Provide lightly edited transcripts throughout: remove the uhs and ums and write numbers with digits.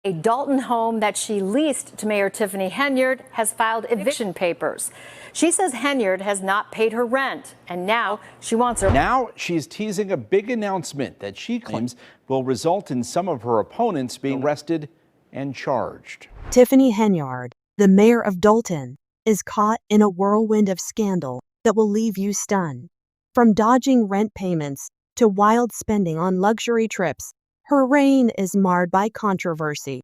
A Dalton home that she leased to Mayor Tiffany Henyard has filed eviction papers. She says Henyard has not paid her rent, and now she wants her. Now she's teasing a big announcement that she claims will result in some of her opponents being arrested and charged. Tiffany Henyard, the mayor of Dalton, is caught in a whirlwind of scandal that will leave you stunned. From dodging rent payments to wild spending on luxury trips, her reign is marred by controversy.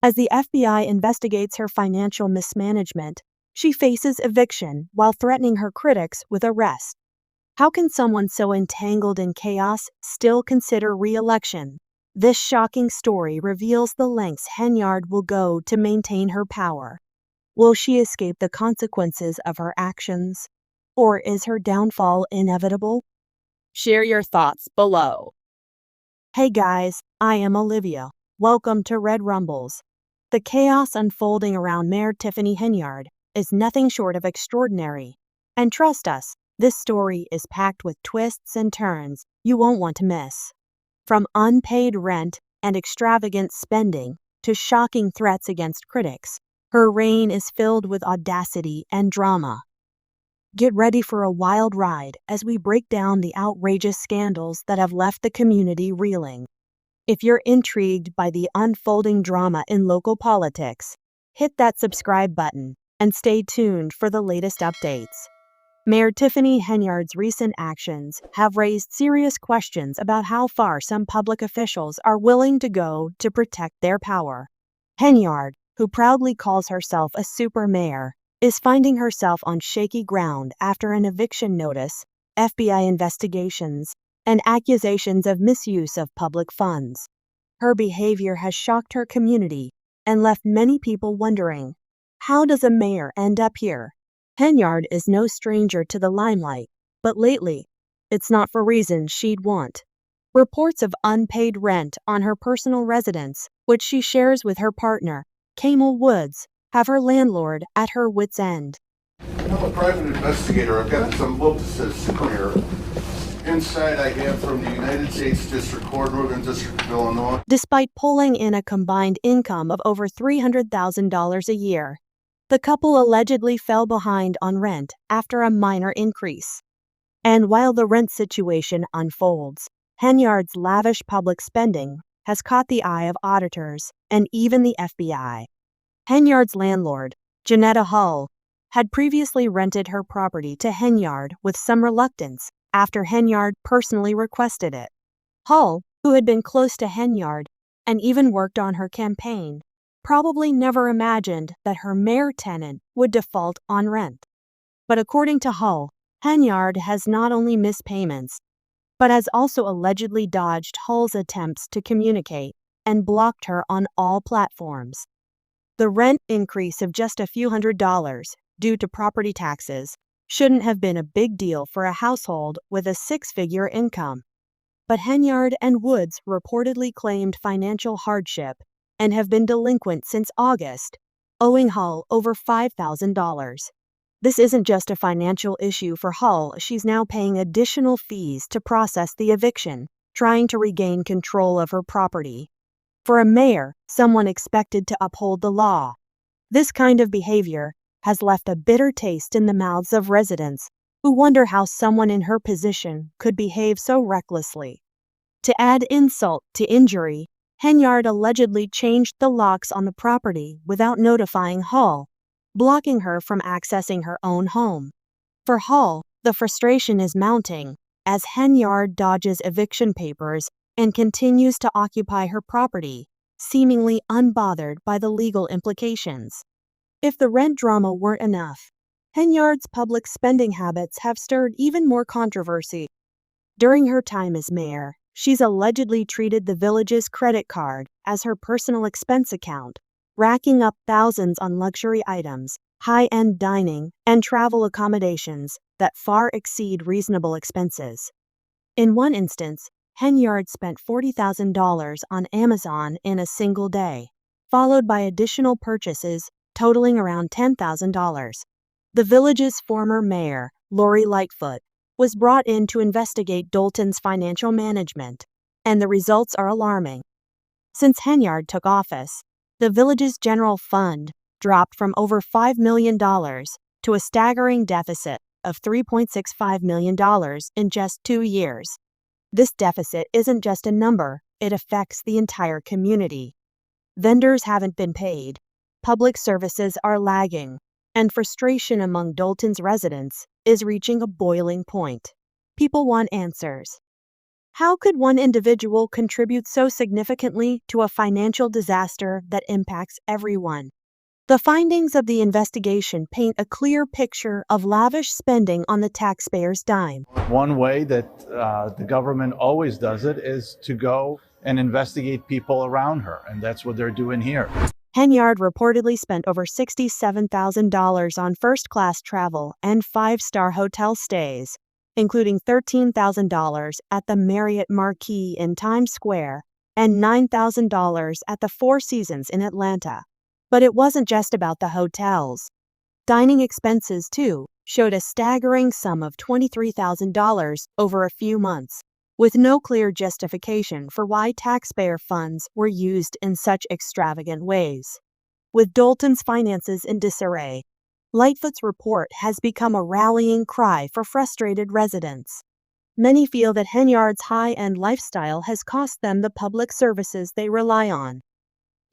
As the FBI investigates her financial mismanagement, she faces eviction while threatening her critics with arrest. How can someone so entangled in chaos still consider re-election? This shocking story reveals the lengths Henyard will go to maintain her power. Will she escape the consequences of her actions? Or is her downfall inevitable? Share your thoughts below. Hey guys, I am Olivia. Welcome to Red Rumbles. The chaos unfolding around Mayor Tiffany Henyard is nothing short of extraordinary. And trust us, this story is packed with twists and turns you won't want to miss. From unpaid rent and extravagant spending to shocking threats against critics, her reign is filled with audacity and drama. Get ready for a wild ride as we break down the outrageous scandals that have left the community reeling. If you're intrigued by the unfolding drama in local politics, hit that subscribe button and stay tuned for the latest updates. Mayor Tiffany Henyard's recent actions have raised serious questions about how far some public officials are willing to go to protect their power. Henyard, who proudly calls herself a super mayor, is finding herself on shaky ground after an eviction notice, FBI investigations, and accusations of misuse of public funds. Her behavior has shocked her community and left many people wondering, how does a mayor end up here? Henyard is no stranger to the limelight, but lately, it's not for reasons she'd want. Reports of unpaid rent on her personal residence, which she shares with her partner, Camel Woods, have her landlord at her wit's end. I'm a private investigator. I've got some books that sit here. Inside I have from the United States District Court, Northern District of Illinois. Despite pulling in a combined income of over $300,000 a year, the couple allegedly fell behind on rent after a minor increase. And while the rent situation unfolds, Henyard's lavish public spending has caught the eye of auditors and even the FBI. Henyard's landlord, Janetta Hull, had previously rented her property to Henyard with some reluctance after Henyard personally requested it. Hull, who had been close to Henyard and even worked on her campaign, probably never imagined that her mayor tenant would default on rent. But according to Hull, Henyard has not only missed payments, but has also allegedly dodged Hull's attempts to communicate and blocked her on all platforms. The rent increase of just a few $100s due to property taxes shouldn't have been a big deal for a household with a six-figure income. But Henyard and Woods reportedly claimed financial hardship and have been delinquent since August, owing Hull over $5,000. This isn't just a financial issue for Hull. She's now paying additional fees to process the eviction, trying to regain control of her property. For a mayor, someone expected to uphold the law, this kind of behavior has left a bitter taste in the mouths of residents who wonder how someone in her position could behave so recklessly. To add insult to injury, Henyard allegedly changed the locks on the property without notifying Hull, blocking her from accessing her own home. For Hull, the frustration is mounting as Henyard dodges eviction papers and continues to occupy her property, seemingly unbothered by the legal implications. If the rent drama weren't enough, Henyard's public spending habits have stirred even more controversy. During her time as mayor, she's allegedly treated the village's credit card as her personal expense account, racking up thousands on luxury items, high-end dining, and travel accommodations that far exceed reasonable expenses. In one instance, Henyard spent $40,000 on Amazon in a single day, followed by additional purchases totaling around $10,000. The village's former mayor, Lori Lightfoot, was brought in to investigate Dalton's financial management, and the results are alarming. Since Henyard took office, The village's general fund dropped from over $5 million to a staggering deficit of $3.65 million in just 2 years. This deficit isn't just a number, it affects the entire community. Vendors haven't been paid, public services are lagging, and frustration among Dolton's residents is reaching a boiling point. People want answers. How could one individual contribute so significantly to a financial disaster that impacts everyone? The findings of the investigation paint a clear picture of lavish spending on the taxpayer's dime. One way that the government always does it is to go and investigate people around her, and that's what they're doing here. Henyard reportedly spent over $67,000 on first-class travel and 5-star hotel stays, including $13,000 at the Marriott Marquis in Times Square and $9,000 at the Four Seasons in Atlanta. But it wasn't just about the hotels. Dining expenses, too, showed a staggering sum of $23,000 over a few months, with no clear justification for why taxpayer funds were used in such extravagant ways. With Dolton's finances in disarray, Lightfoot's report has become a rallying cry for frustrated residents. Many feel that Henyard's high-end lifestyle has cost them the public services they rely on.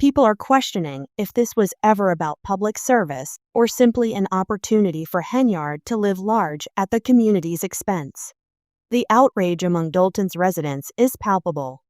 People are questioning if this was ever about public service or simply an opportunity for Henyard to live large at the community's expense. The outrage among Dolton's residents is palpable.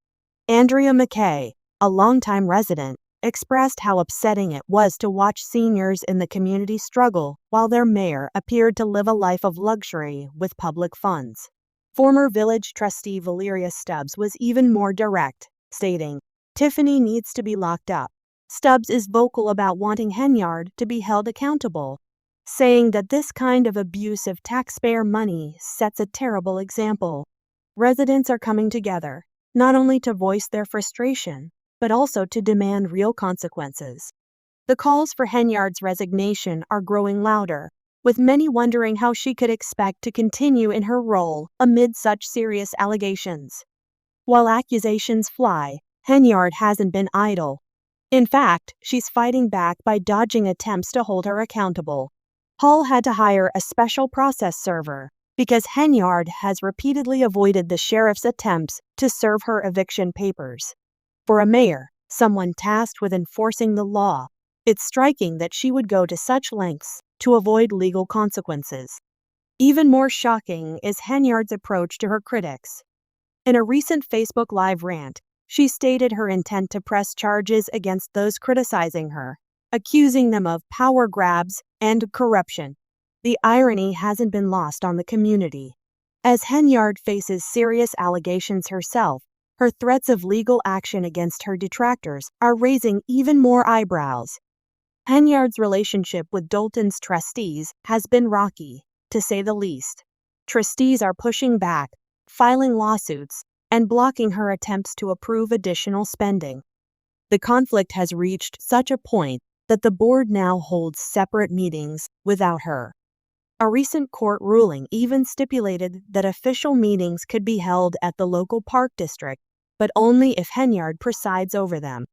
Andrea McKay, a longtime resident, expressed how upsetting it was to watch seniors in the community struggle while their mayor appeared to live a life of luxury with public funds. Former village trustee Valeria Stubbs was even more direct, stating, "Tiffany needs to be locked up." Stubbs is vocal about wanting Henyard to be held accountable, saying that this kind of abuse of taxpayer money sets a terrible example. Residents are coming together, not only to voice their frustration, but also to demand real consequences. The calls for Henyard's resignation are growing louder, with many wondering how she could expect to continue in her role amid such serious allegations. While accusations fly, Henyard hasn't been idle. In fact, she's fighting back by dodging attempts to hold her accountable. Hall had to hire a special process server because Henyard has repeatedly avoided the sheriff's attempts to serve her eviction papers. For a mayor, someone tasked with enforcing the law, it's striking that she would go to such lengths to avoid legal consequences. Even more shocking is Henyard's approach to her critics. In a recent Facebook Live rant, she stated her intent to press charges against those criticizing her, accusing them of power grabs and corruption. The irony hasn't been lost on the community. As Henyard faces serious allegations herself, her threats of legal action against her detractors are raising even more eyebrows. Henyard's relationship with Dolton's trustees has been rocky, to say the least. Trustees are pushing back, filing lawsuits, and blocking her attempts to approve additional spending. The conflict has reached such a point that the board now holds separate meetings without her. A recent court ruling even stipulated that official meetings could be held at the local park district, but only if Henyard presides over them.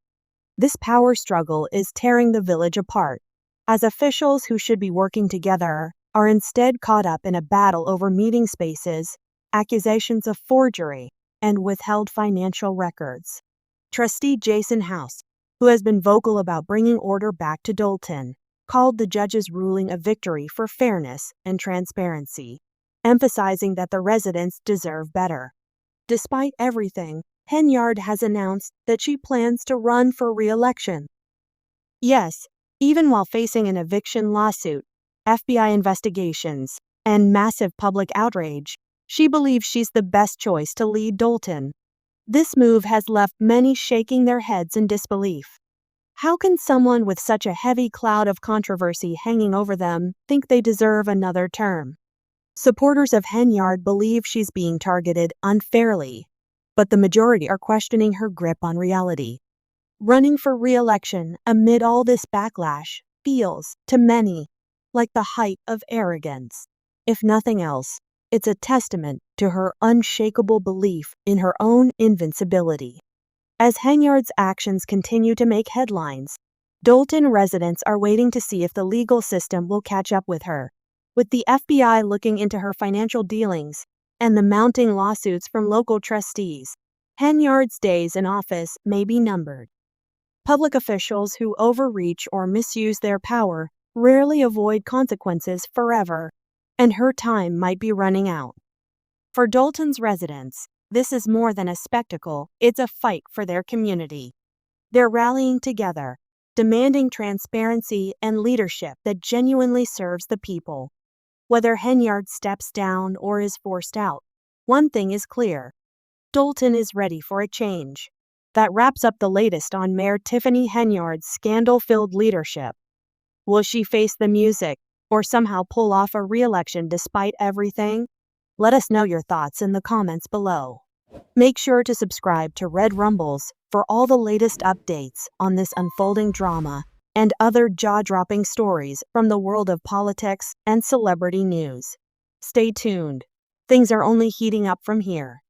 This power struggle is tearing the village apart, as officials who should be working together are instead caught up in a battle over meeting spaces, accusations of forgery, and withheld financial records. Trustee Jason House, who has been vocal about bringing order back to Dolton, called the judge's ruling a victory for fairness and transparency, emphasizing that the residents deserve better. Despite everything, Henyard has announced that she plans to run for re-election. Yes, even while facing an eviction lawsuit, FBI investigations, and massive public outrage, she believes she's the best choice to lead Dolton. This move has left many shaking their heads in disbelief. How can someone with such a heavy cloud of controversy hanging over them think they deserve another term? Supporters of Henyard believe she's being targeted unfairly, but the majority are questioning her grip on reality. Running for re-election amid all this backlash feels, to many, like the height of arrogance. If nothing else, it's a testament to her unshakable belief in her own invincibility. As Henyard's actions continue to make headlines, Dolton residents are waiting to see if the legal system will catch up with her. With the FBI looking into her financial dealings and the mounting lawsuits from local trustees, Henyard's days in office may be numbered. Public officials who overreach or misuse their power rarely avoid consequences forever, and her time might be running out. For Dolton's residents, this is more than a spectacle, it's a fight for their community. They're rallying together, demanding transparency and leadership that genuinely serves the people. Whether Henyard steps down or is forced out, one thing is clear: Dolton is ready for a change. That wraps up the latest on Mayor Tiffany Henyard's scandal-filled leadership. Will she face the music or somehow pull off a re-election despite everything? Let us know your thoughts in the comments below. Make sure to subscribe to Red Rumbles for all the latest updates on this unfolding drama and other jaw-dropping stories from the world of politics and celebrity news. Stay tuned. Things are only heating up from here.